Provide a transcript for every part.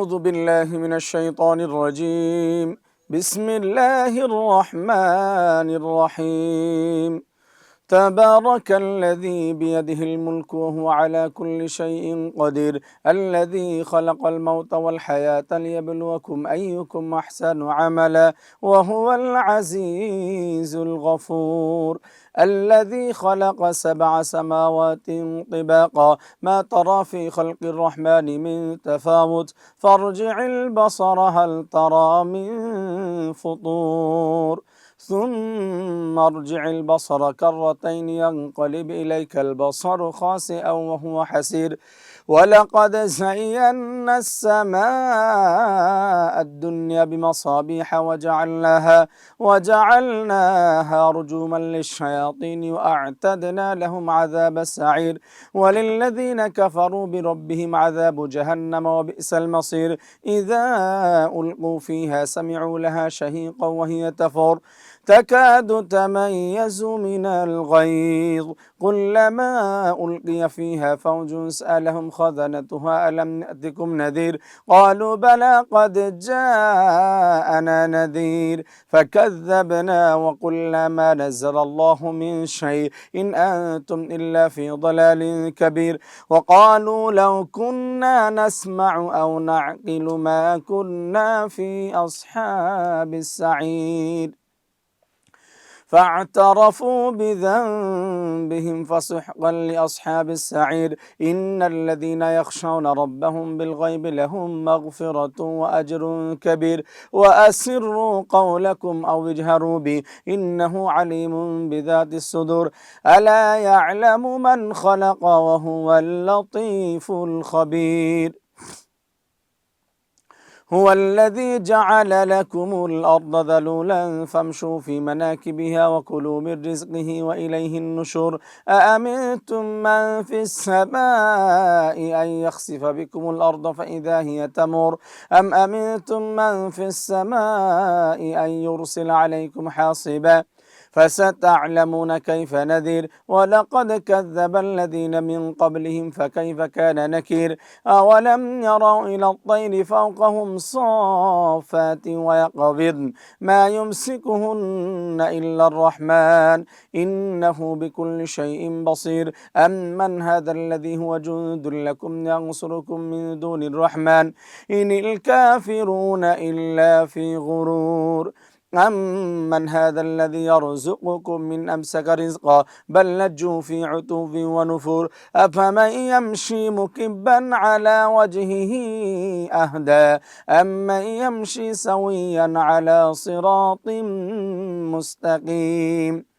أعوذ بالله من الشيطان الرجيم بسم الله الرحمن الرحيم تبارك الذي بيده الملك وهو على كل شيء قدير الذي خلق الموت والحياة ليبلوكم أيكم أحسن عملا وهو العزيز الغفور الذي خلق 7 سماوات طباقا ما ترى في خلق الرحمن من تفاوت فارجع البصر هل ترى من فطور ثم ارجع البصر كرتين ينقلب إليك البصر خاسئا وهو حسير ولقد زينا السماء الدنيا بمصابيح وجعلناها رجوما للشياطين وأعتدنا لهم عذاب السعير وللذين كفروا بربهم عذاب جهنم وبئس المصير إذا ألقوا فيها سمعوا لها شهيقا وهي تفور تكاد تميز من الغيظ كلما ألقي فيها فوج سألهم خزنتها ألم يأتكم نذير قالوا بلى قد جاءنا نذير فكذبنا وقلنا ما نزل الله من شيء إن أنتم إلا في ضلال كبير وقالوا لو كنا نسمع أو نعقل ما كنا في أصحاب السعير فاعترفوا بذنبهم فسحقا لأصحاب السعير إن الذين يخشون ربهم بالغيب لهم مغفرة وأجر كبير وأسروا قولكم أو اجهروا به إنه عليم بذات الصدور ألا يعلم من خلق وهو اللطيف الخبير هو الذي جعل لكم الأرض ذلولا فامشوا في مناكبها وكلوا من رزقه وإليه النشور أأمنتم من في السماء أن يخسف بكم الأرض فإذا هي تمور أم أمنتم من في السماء أن يرسل عليكم حاصبا فستعلمون كيف نذير ولقد كذب الذين من قبلهم فكيف كان نكير أولم يروا إلى الطير فوقهم صافات ويقبضن ما يمسكهن إلا الرحمن إنه بكل شيء بصير أمن هذا الذي هو جند لكم ينصركم من دون الرحمن إن الكافرون إلا في غرور أمن هذا الذي يرزقكم من أمسك رزقا بل لجوا في عتو ونفور أفمن يمشي مكبا على وجهه أهدى أمن يمشي سويا على صراط مستقيم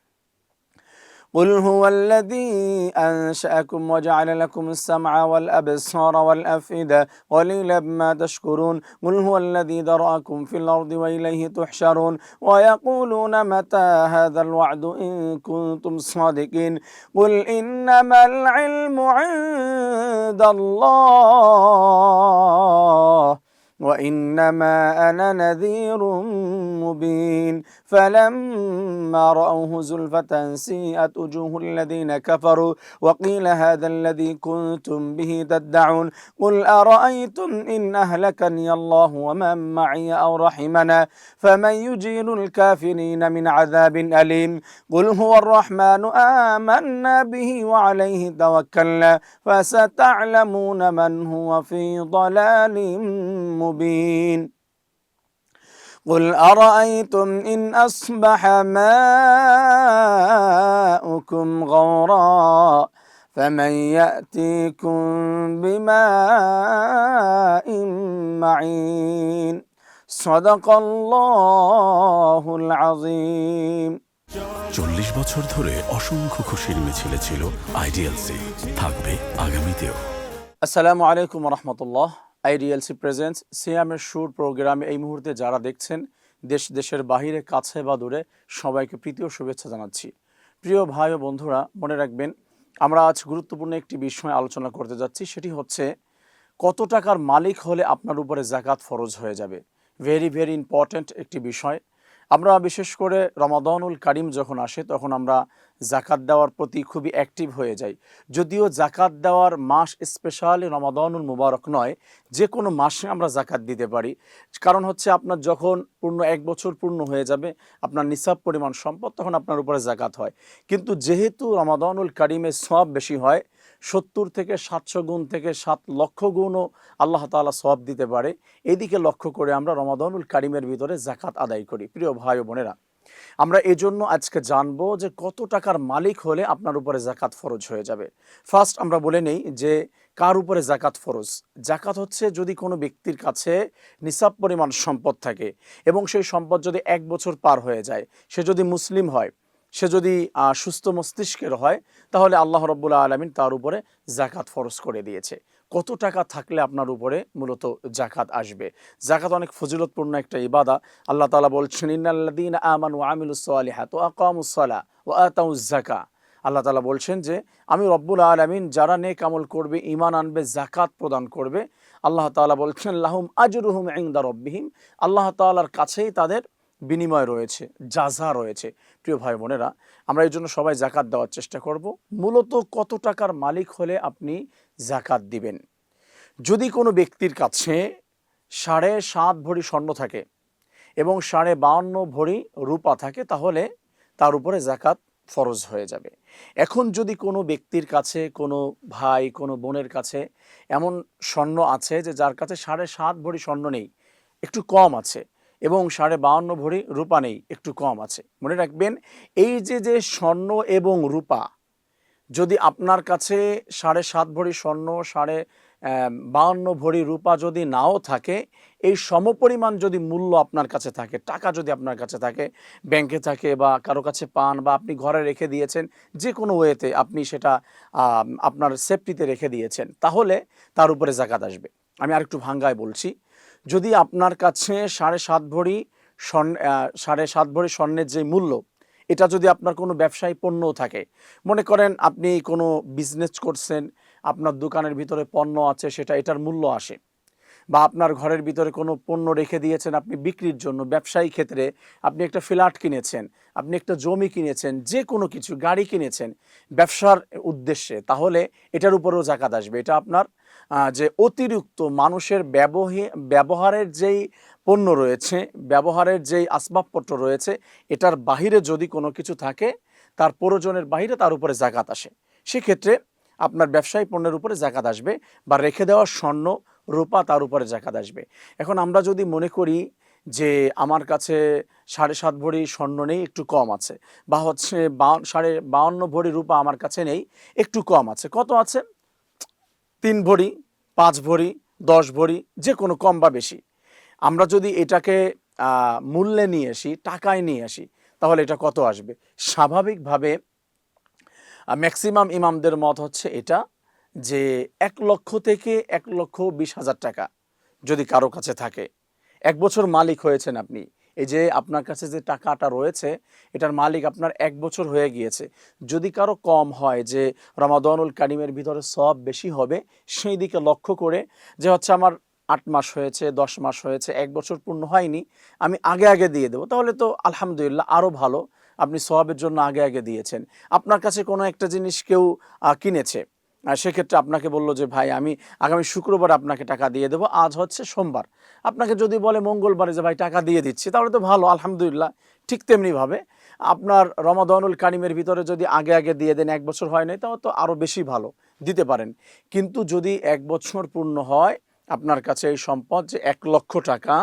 قل هو الذي أنشأكم وجعل لكم السمع والأبصار والأفئدة قليلا ما تشكرون قل هو الذي ذرأكم في الأرض وإليه تحشرون ويقولون متى هذا الوعد إن كنتم صادقين قل إنما العلم عند الله وإنما أنا نذير مبين فلما رأوه زلفة سيئت وجوه الذين كفروا وقيل هذا الذي كنتم به تدعون قل أرأيتم إن أهلكني الله ومن معي أو رحمنا فمن يجير الكافرين من عذاب أليم قل هو الرحمن آمنا به وعليه توكلنا فستعلمون من هو في ضلال مبين قل أرأيتم إن أصبح ماؤكم غورا فمن يأتيكم بماء معين صدق الله العظيم 40 বছর ধরে অসংখ্য খুশির মিছিলে ছিল আইডিএলসি, থাকবে আগামীতেও। আসসালামু আলাইকুম ওয়া রাহমাতুল্লাহ। আইডিএলসি প্রেজেন্টস সিয়ামের সুর প্রোগ্রামে এই মুহূর্তে যারা দেখছেন দেশের বাহিরে কাছে বা দূরে সবাইকে প্রীতি ও শুভেচ্ছা জানাচ্ছি। প্রিয় ভাই ও বন্ধুরা, মনে রাখবেন আমরা আজ গুরুত্বপূর্ণ একটি বিষয় আলোচনা করতে যাচ্ছি। সেটি হচ্ছে কত টাকার মালিক হলে আপনার উপরে যাকাত ফরজ হয়ে যাবে। ভেরি ভেরি ইম্পর্ট্যান্ট একটি বিষয়। আমরা বিশেষ করে রমাদানুল কারিম যখন আসে তখন আমরা জাকাত দেওয়ার প্রতি খুবই অ্যাক্টিভ হয়ে যাই। যদিও জাকাত দেওয়ার মাস স্পেশালি রমাদানুল মুবারক নয়, যে কোনো মাসে আমরা জাকাত দিতে পারি। কারণ হচ্ছে আপনার যখন পূর্ণ 1 বছর পূর্ণ হয়ে যাবে আপনার নিসাব পরিমাণ সম্পদ, তখন আপনার উপরে জাকাত হয়। কিন্তু যেহেতু রমাদানুল কারিমে সওয়াব বেশি হয়, 70 থেকে 700 গুণ থেকে 7 লক্ষ গুণও আল্লাহ তাআলা সওয়াব দিতে পারে, এদিকে লক্ষ্য করে আমরা রমাদানুল কারিমের ভিতরে জাকাত আদায় করি। প্রিয় ভাই ও বোনেরা, আমরা এজন্য আজকে জানবো যে কত টাকার মালিক হলে আপনার উপরে জাকাত ফরজ হয়ে যাবে। ফার্স্ট আমরা বলে নেই যে কার উপরে জাকাত ফরজ। জাকাত হচ্ছে যদি কোনো ব্যক্তির কাছে নিসাব পরিমাণ সম্পদ থাকে এবং সেই সম্পদ যদি 1 বছর পার হয়ে যায়, সে যদি মুসলিম হয়, সে যদি সুস্থ মস্তিষ্কের হয়, তাহলে আল্লাহ রাব্বুল আলামিন তার উপরে জাকাত ফরজ করে দিয়েছে। কত টাকা থাকলে আপনার উপরে মূলত জাকাত আসবে? জাকাত অনেক ফজিলতপূর্ণ একটা ইবাদা। আল্লাহ তাআলা বলছেন, ইন্নাল্লাযীনা আমানু ওয়া আমিলুস সালিহাতি ওয়া আকামুস সালাহ ওয়া আতাউজ যাকাহ। আল্লাহ তাআলা বলছেন যে আমি রব্বুল আলামিন যারা নেক আমল করবে, ঈমান আনবে, জাকাত প্রদান করবে, আল্লাহ তাআলা বলছেন লাহুম আজরুহুম ইনদা রাব্বিহিম, আল্লাহ তাআলার কাছেই তাদের বিনিময় রয়েছে, জাযা রয়েছে। প্রিয় ভাই বোনেরা, আমরা এই জন্য সবাই জাকাত দেওয়ার চেষ্টা করব। মূলত কত টাকার মালিক হলে আপনি জাকাত দিবেন? যদি কোনো ব্যক্তির কাছে 7.5 ভরি স্বর্ণ থাকে এবং 52.5 ভরি রূপা থাকে, তাহলে তার উপরে জাকাত ফরজ হয়ে যাবে। এখন যদি কোনো ব্যক্তির কাছে, কোনো ভাই, কোনো বোনের কাছে এমন স্বর্ণ আছে যে যার কাছে 7.5 ভরি স্বর্ণ নেই, একটু কম আছে, এবং 52.5 ভরি রূপা নেই, একটু কম আছে, মনে রাখবেন এই যে স্বর্ণ এবং রূপা, যদি আপনার কাছে 7.5 ভরি স্বর্ণ, 52 ভরি রূপা যদি নাও থাকে, এই সমপরিমাণ যদি মূল্য আপনার কাছে থাকে, টাকা যদি আপনার কাছে থাকে, ব্যাংকে থাকে বা কারো কাছে পান বা আপনি ঘরে রেখে দিয়েছেন, যে কোনো ওয়েতে আপনি সেটা আপনার সেফটিতে রেখে দিয়েছেন, তাহলে তার উপরে জাকাত আসবে। আমি আরেকটু ভাঙ্গায় বলছি, যদি আপনার কাছে 7.5 ভরি স্বর্ণ, 7.5 ভরি স্বর্ণের যে মূল্য, এটা যদি আপনার কোনো ব্যবসায়ী পণ্যও থাকে, মনে করেন আপনি কোনো বিজনেস করছেন, আপনার দোকানের ভিতরে পণ্য আছে, সেটা এটার মূল্য আসে, বা আপনার ঘরের ভিতরে কোনো পণ্য রেখে দিয়েছেন আপনি বিক্রির জন্য, ব্যবসায়ী ক্ষেত্রে আপনি একটা ফ্ল্যাট কিনেছেন, আপনি একটা জমি কিনেছেন, যে কোনো কিছু, গাড়ি কিনেছেন ব্যবসার উদ্দেশ্যে, তাহলে এটার উপরেও জাকাত আসবে। এটা আপনার যে অতিরিক্ত মানুষের ব্যবহারের যেই পণ্য রয়েছে, ব্যবহারের যেই আসবাবপত্র রয়েছে, এটার বাহিরে যদি কোনো কিছু থাকে, তার প্রয়োজনের বাহিরে তার উপরে জাকাত আসে, সেক্ষেত্রে আপনার ব্যবসায়ী পণ্যের উপরে জাকাত আসবে, বা রেখে দেওয়া স্বর্ণ রূপা তার উপরে জাকাত আসবে। এখন আমরা যদি মনে করি যে আমার কাছে 7.5 ভরি স্বর্ণ নেই, একটু কম আছে, বা হচ্ছে 52 ভরি রূপা আমার কাছে নেই, একটু কম আছে, কত আছে? 3 ভরি, 5 ভরি, 10 ভরি, যে কোনো কম বা বেশি, আমরা যদি এটাকে মূল্যে নিয়ে আসি, টাকায় নিয়ে আসি, তাহলে এটা কত আসবে? স্বাভাবিকভাবে ম্যাক্সিমাম ইমামদের মত হচ্ছে এটা, যে 1 লক্ষ থেকে 1,20,000 টাকা যদি কারো কাছে থাকে, 1 বছর মালিক হয়েছেন আপনি, এই যে আপনার কাছে যে টাকাটা রয়েছে, এটার মালিক আপনার 1 বছর হয়ে গিয়েছে। যদি কারো কম হয়, যে রমাদানুল কারিমের ভিতরে সওয়াব বেশি হবে, সেই দিকে লক্ষ্য করে, যে হচ্ছে আমার 8 মাস হয়েছে, 10 মাস হয়েছে, 1 বছর পূর্ণ হয়নি, আমি আগে দিয়ে দেবো, তাহলে তো আলহামদুলিল্লাহ আরও ভালো, আপনি সওয়াবের জন্য আগে দিয়েছেন। আপনার কাছে কোনো একটা জিনিস কেউ কিনেছে, সেক্ষেত্রে আপনাকে বলল যে ভাই আমি আগামী শুক্রবার আপনাকে টাকা দিয়ে দেবো, আজ হচ্ছে সোমবার, আপনাকে যদি বলে মঙ্গলবারে যে ভাই টাকা দিয়ে দিচ্ছি, তাহলে তো ভালো, আলহামদুলিল্লাহ। ঠিক তেমনিভাবে আপনার রমাদানুল কারিমের ভিতরে যদি আগে দিয়ে দেন, 1 বছর হয় নাই, তাহলে তো আরও বেশি ভালো, দিতে পারেন। কিন্তু যদি 1 বছর পূর্ণ হয় আপনার কাছে এই সম্পদ, যে 1 লক্ষ টাকা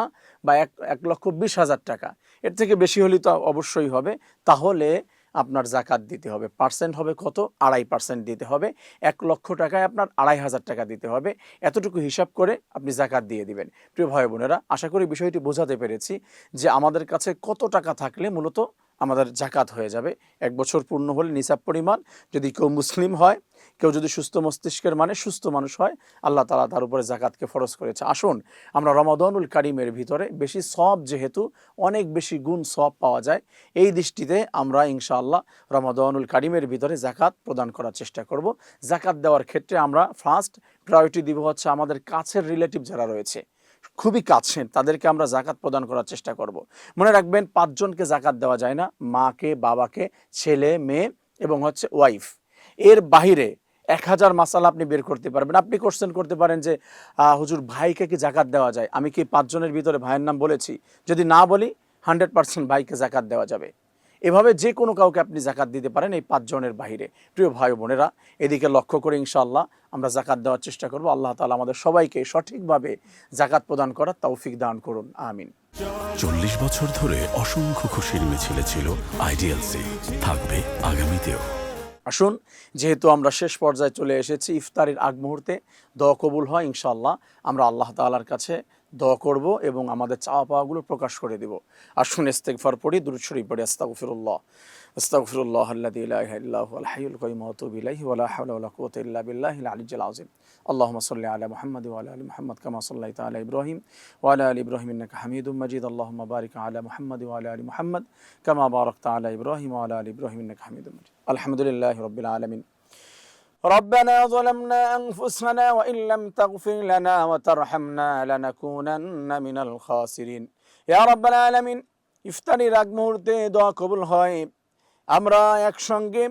বা 1,20,000 টাকা, এর থেকে বেশি হলে তো অবশ্যই হবে, তাহলে আপনার জাকাত দিতে হবে। পার্সেন্ট হবে কত? 2.5% দিতে হবে। 1 লক্ষ টাকায় আপনার 2,500 টাকা দিতে হবে। এতটুকু হিসাব করে আপনি জাকাত দিয়ে দিবেন। প্রিয় ভাই বোনেরা, আশা করি বিষয়টি বোঝাতে পেরেছি, যে আমাদের কাছে কত টাকা থাকলে মূলত আমাদের জাকাত হয়ে যাবে। 1 বছর পূর্ণ হলে নিসাব পরিমাণ, যদি কেউ মুসলিম হয়, কেউ যদি সুস্থ মস্তিষ্কের মানে সুস্থ মানুষ হয়, আল্লাহ তাআলা তার উপরে জাকাতকে ফরজ করেছে। আসুন আমরা রমাদানুল কারিমের ভিতরে বেশি সওয়াব, যেহেতু অনেক বেশি গুণ সওয়াব পাওয়া যায়, এই দৃষ্টিতে আমরা ইনশাআল্লাহ রমাদানুল কারিমের ভিতরে জাকাত প্রদান করার চেষ্টা করব। জাকাত দেওয়ার ক্ষেত্রে আমরা ফার্স্ট প্রায়োরিটি দিব হচ্ছে আমাদের কাছের রিলেটিভ যারা রয়েছে, খুবই কাছের, তাদেরকে আমরা জাকাত প্রদান করার চেষ্টা করব। মনে রাখবেন 5 জনকে জাকাত দেওয়া যায় না, মাকে, বাবাকে, ছেলে, মেয়ে এবং হচ্ছে ওয়াইফ, এর বাহিরে 1000 মাসালা আপনি বের করতে পারবেন। আপনি কোশ্চেন করতে পারেন যে হুজুর ভাইকে কি জাকাত দেওয়া যায়? আমি কি 5 জনের ভিতরে ভাইয়ের নাম বলেছি? যদি না বলি 100% ভাইকে জাকাত দেওয়া যাবে। এভাবে যে কোনো কাউকে আপনি জাকাত দিতে পারেন এই 5 জনের বাহিরে। প্রিয় ভাই বোনেরা, এদিকে লক্ষ্য করে ইনশাআল্লাহ আমরা জাকাত দেওয়ার চেষ্টা করব। আল্লাহ তাআলা আমাদের সবাইকে সঠিকভাবে জাকাত প্রদান করার তৌফিক দান করুন, আমিন। 40 বছর ধরে অসংখ্য খুশির মিছিলে ছিল আইডিএলসি, থাকবে আগামীতেও। আসুন, যেহেতু আমরা শেষ পর্যায়ে চলে এসেছি, ইফতারের আগ মুহূর্তে দোয়া কবুল হয় ইনশাআল্লাহ। আমরা আল্লাহ তাআলার কাছে দোয়া করব এবং আমাদের চাওয়া পাওয়াগুলো প্রকাশ করে দেব। আসুন ইস্তেগফার পড়ি, দুরূদ শরীফ পড়ি। আস্তাগফিরুল্লাহ আস্তাগফিরুল্লাহ আল্লাযী লা ইলাহা ইল্লা হুয়াল হাইয়ুল কাইয়্যুম ওয়া আতুবু ইলাইহি ওয়া লা হাওলা ওয়া লা কুওয়াতা ইল্লা বিল্লাহিল আলিয়্যিল আযীম। আল্লাহুম্মা সাল্লি আলা মুহাম্মাদ ওয়া আলা আলি মুহাম্মাদ কামা সাল্লাইতা আলা ইব্রাহিম ওয়া আলা আলি ইব্রাহিম ইন্নাকা হামিদুম মাজিদ। আল্লাহুম্মা বারিক আলা মুহাম্মাদ ওয়া আলা আলি মুহাম্মাদ কামা বারাকতা আলা ইব্রাহিম ওয়া আলা আলি ইব্রাহিম ইন্নাকা হামিদুম মাজিদ। আলহামদুলিল্লাহি রাব্বিল আলামিন। ربنا ظلمنا أنفسنا وإن لم تغفر لنا وترحمنا لنكونن من الخاسرين يا رب العالمين। ইফতারির আগ মুহূর্তে দোয়া কবুল হয়। আমরা একসঙ্গে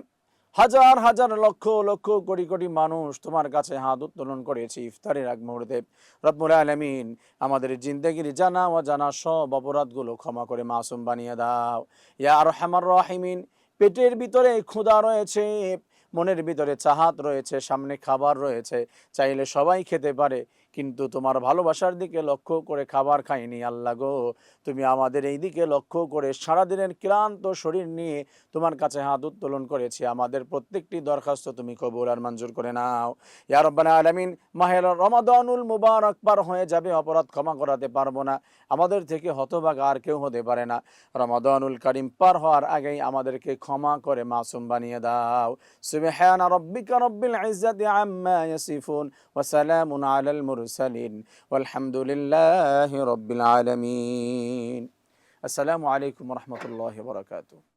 হাজার হাজার লক্ষ লক্ষ কোটি কোটি মানুষ তোমার কাছে হাত উত্তোলন করেছি ইফতারের আগ মুহূর্তে। রব্বুল আলামিন, আমাদের জিন্দেগির জানা ও জানা সব অপরাধগুলো ক্ষমা করে মাসুম বানিয়ে দাও ইয়া আরহামার রাহিমিন। পেটের ভিতরে ক্ষুধা রয়েছে, মনের ভিতরে চাহাত রয়েছে, সামনে খাবার রয়েছে, চাইলে সবাই খেতে পারে, কিন্তু তোমার ভালোবাসার দিকে লক্ষ্য করে খাবার খাইনি আল্লাহ গো। তুমি আমাদের এই দিকে লক্ষ্য করে সারাদিনের ক্লান্ত শরীর নিয়ে তোমার কাছে হাত উত্তোলন করেছি। আমাদের প্রত্যেকটি দরখাস্ত তুমি কবুল আর মঞ্জুর করে নাও ইয়া রাব্বাল আলামিন। মাহে রমাদানুল মুবারক পার হয়ে যাবে, অপরাধ ক্ষমা করাতে পারবো না, আমাদের থেকে হতভাগা আর কেউ হতে পারে না। রমাদানুল কারীম পার হওয়ার আগেই আমাদেরকে ক্ষমা করে মাসুম বানিয়ে দাও। সুবহানা রাব্বিকা রাব্বিল ইজ্জাতি আম্মা ইয়াসিফুন ওয়া সালামুন আলাল মুরসালিন ওয়ালহামদুলিল্লাহি রাব্বিল আলামিন। আসসালামু আলাইকুম ওয়া রাহমাতুল্লাহি ওয়া বারাকাতুহু।